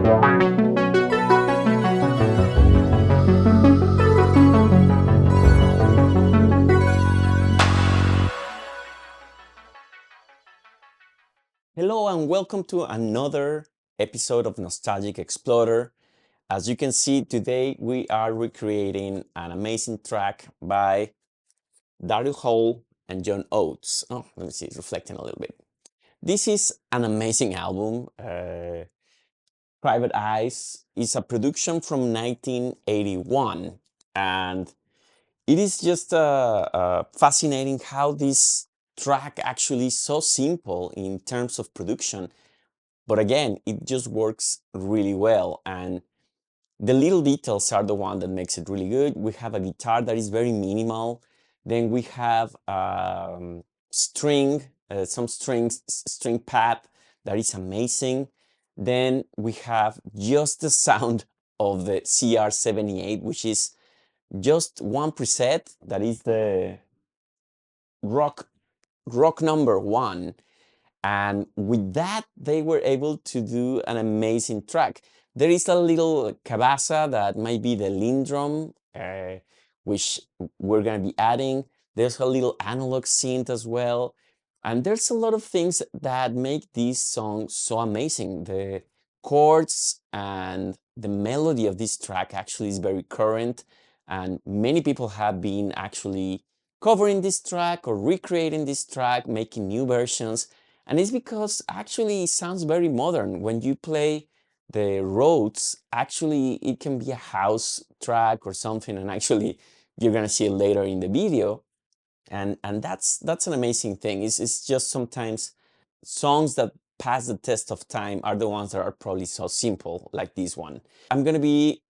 Hello and welcome to another episode of Nostalgic Explorer. As you can see, today we are recreating an amazing track by Daryl Hall and John Oates. Oh, let me see, it's reflecting a little bit. This is an amazing album. Private Eyes is a production from 1981, and it is just fascinating how this track actually is so simple in terms of production. But again, it just works really well, and the little details are the one that makes it really good. We have a guitar that is very minimal. Then we have some string pad that is amazing. Then we have just the sound of the CR-78, which is just one preset. That is the rock number one. And with that, they were able to do an amazing track. There is a little Cabasa that might be the LinnDrum, which we're going to be adding. There's a little analog synth as well. And there's a lot of things that make this song so amazing. The chords and the melody of this track actually is very current. And many people have been actually covering this track or recreating this track, making new versions. And it's because actually it sounds very modern. When you play the Rhodes, actually it can be a house track or something, and actually you're gonna see it later in the video. And that's an amazing thing. It's just sometimes songs that pass the test of time are the ones that are probably so simple, like this one. I'm gonna be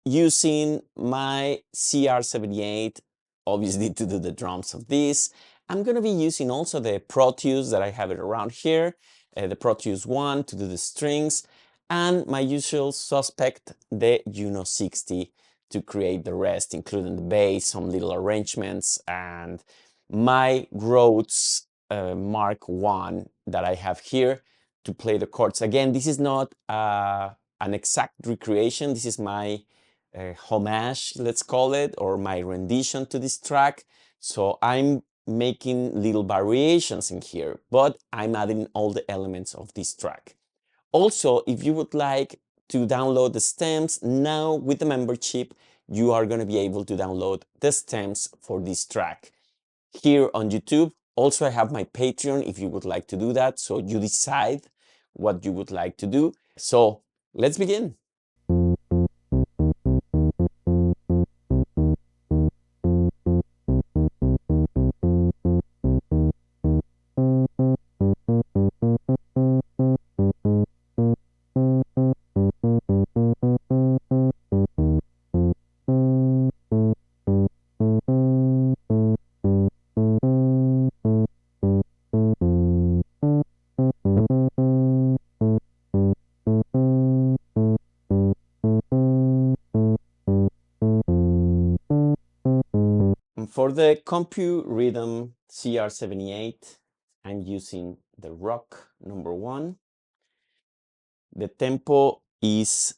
using my CR-78, obviously, to do the drums of this. I'm going to be using also the Proteus that I have it around here, the Proteus 1 to do the strings, and my usual suspect, the Juno-60, to create the rest, including the bass, some little arrangements, and my Rhodes Mark 1 that I have here to play the chords. Again, this is not an exact recreation. This is my homage, let's call it, or my rendition to this track. So I'm making little variations in here, but I'm adding all the elements of this track. Also, if you would like to download the stems, now with the membership, you are going to be able to download the stems for this track. Here on YouTube, also I have my Patreon if you would like to do that, so you decide what you would like to do. So let's begin. For the Compu Rhythm CR-78, I'm using the rock number 1. The tempo is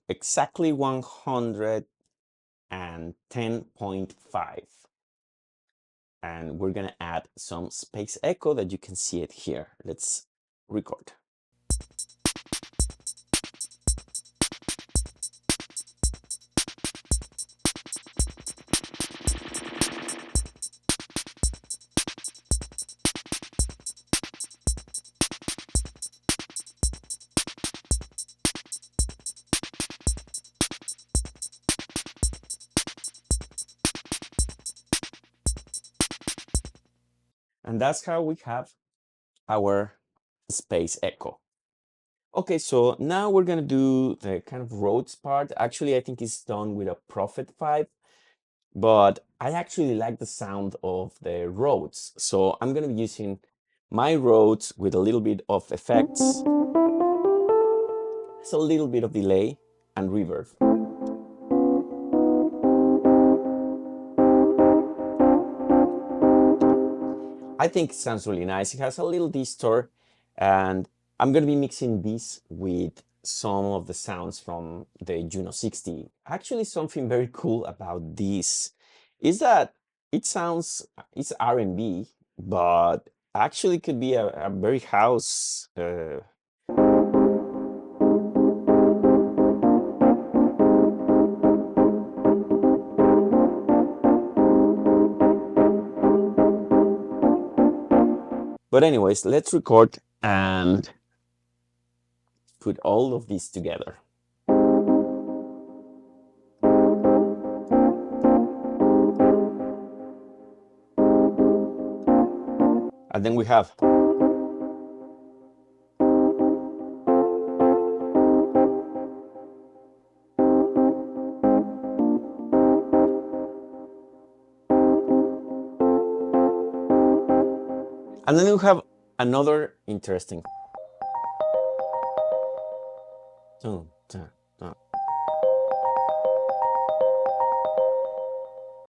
exactly 110.5. And we're gonna add some space echo that you can see it here. Let's record. And that's how we have our space echo. Okay, so now we're gonna do the kind of Rhodes part. Actually, I think it's done with a Prophet 5, but I actually like the sound of the Rhodes. So I'm gonna be using my Rhodes with a little bit of effects. It's a little bit of delay and reverb. I think it sounds really nice. It has a little distort, and I'm going to be mixing this with some of the sounds from the Juno-60. Actually, something very cool about this is that it's R&B, but actually could be a very house. But anyways, let's record and put all of these together. And then we have and then we have another interesting.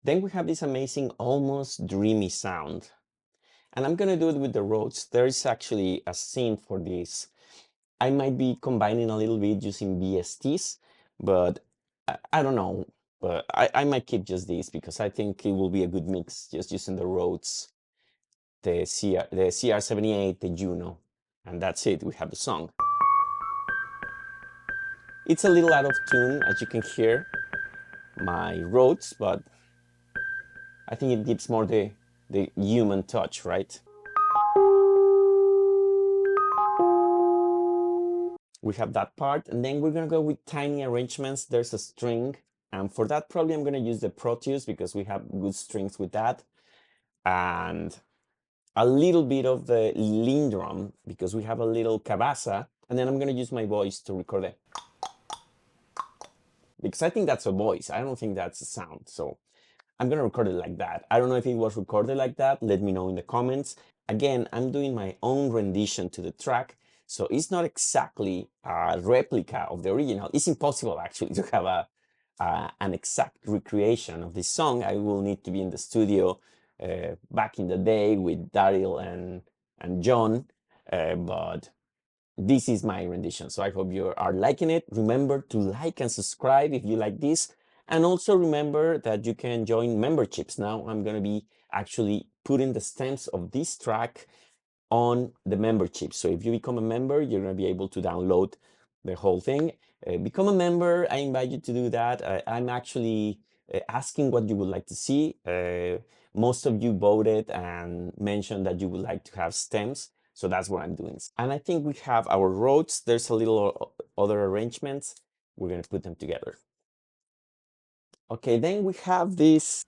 Then we have this amazing, almost dreamy sound. And I'm gonna do it with the Rhodes. There is actually a synth for this. I might be combining a little bit using VSTs, but I don't know. But I might keep just this because I think it will be a good mix just using the Rhodes, the CR-78, the Juno, and that's it. We have the song. It's a little out of tune, as you can hear, my Rhodes, but I think it gives more the human touch, right? We have that part, and then we're gonna go with tiny arrangements. There's a string, and for that probably I'm gonna use the Proteus because we have good strings with that, and a little bit of the LinnDrum because we have a little Cabasa, and then I'm gonna use my voice to record it. Because I think that's a voice, I don't think that's a sound, so I'm gonna record it like that. I don't know if it was recorded like that, let me know in the comments. Again, I'm doing my own rendition to the track, so it's not exactly a replica of the original. It's impossible actually to have an exact recreation of this song. I will need to be in the studio back in the day with Daryl and John, but this is my rendition. So I hope you are liking it. Remember to like and subscribe if you like this. And also remember that you can join memberships. Now I'm going to be actually putting the stems of this track on the membership. So if you become a member, you're going to be able to download the whole thing. Become a member. I invite you to do that. I'm actually asking what you would like to see. Most of you voted and mentioned that you would like to have stems. So that's what I'm doing. And I think we have our Rhodes. There's a little other arrangements. We're going to put them together. Okay, then we have this.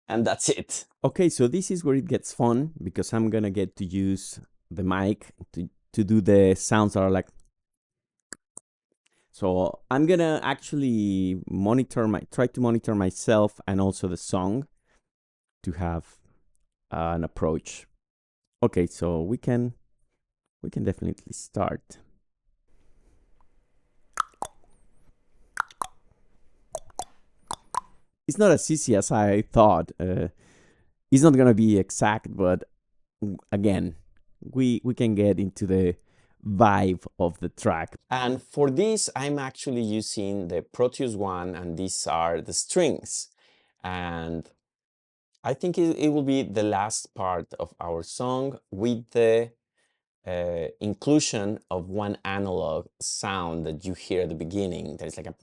And that's it. Okay, so this is where it gets fun because I'm gonna get to use the mic to do the sounds that are like. So I'm gonna actually try to monitor myself and also the song to have an approach. Okay, so we can definitely start. It's not as easy as I thought. It's not gonna be exact, but again, we can get into the vibe of the track. And for this, I'm actually using the Proteus one, and these are the strings. And I think it will be the last part of our song with the inclusion of one analog sound that you hear at the beginning. There's like a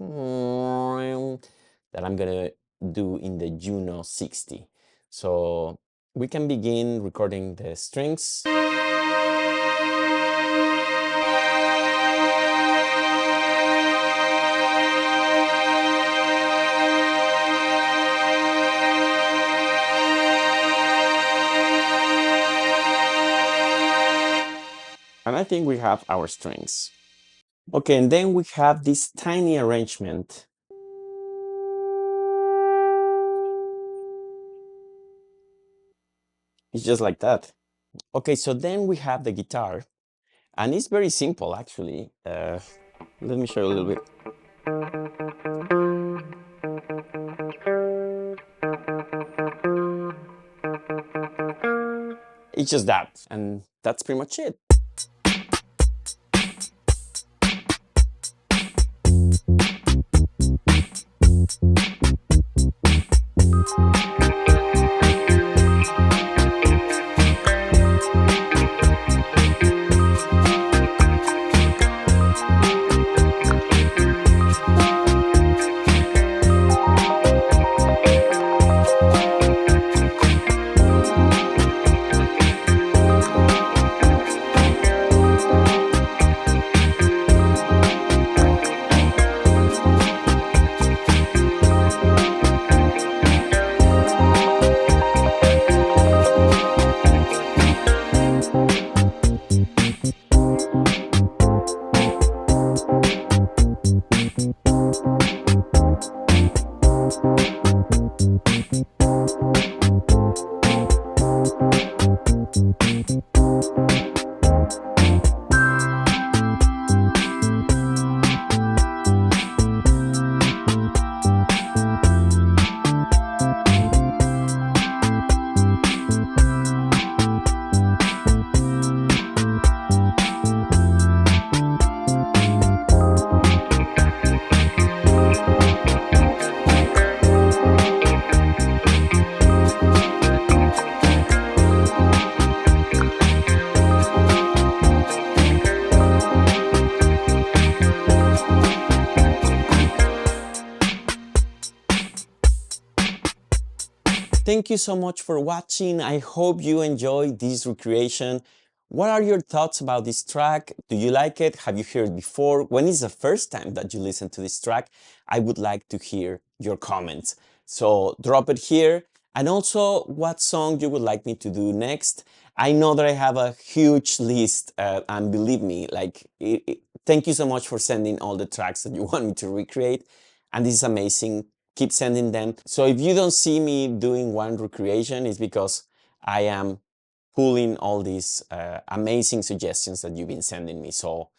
that I'm gonna do in the Juno-60. So we can begin recording the strings. And I think we have our strings. Okay, and then we have this tiny arrangement. It's just like that. Okay, so then we have the guitar, and it's very simple actually. Let me show you a little bit. It's just that, and that's pretty much it. Thank you so much for watching. I hope you enjoyed this recreation. What are your thoughts about this track? Do you like it? Have you heard it before? When is the first time that you listen to this track? I would like to hear your comments. So drop it here. And also what song you would like me to do next. I know that I have a huge list and believe me, like, thank you so much for sending all the tracks that you want me to recreate. And this is amazing. Keep sending them. So if you don't see me doing one recreation, it's because I am pulling all these amazing suggestions that you've been sending me. So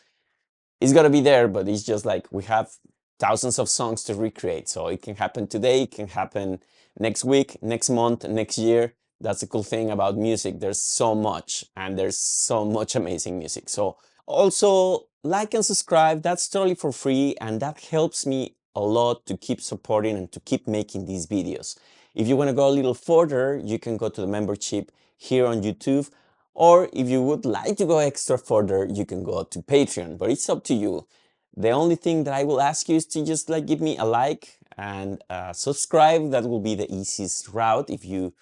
it's gonna be there, but it's just like we have thousands of songs to recreate. So it can happen today, it can happen next week, next month, next year. That's the cool thing about music. There's so much, and there's so much amazing music. So also like and subscribe. That's totally for free, and that helps me a lot to keep supporting and to keep making these videos. If you want to go a little further, you can go to the membership here on YouTube, or if you would like to go extra further, you can go to Patreon, but it's up to you. The only thing that I will ask you is to just like give me a like and subscribe. That will be the easiest route if you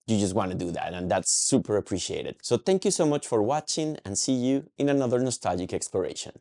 just want to do that, and that's super appreciated. So thank you so much for watching, and see you in another nostalgic exploration.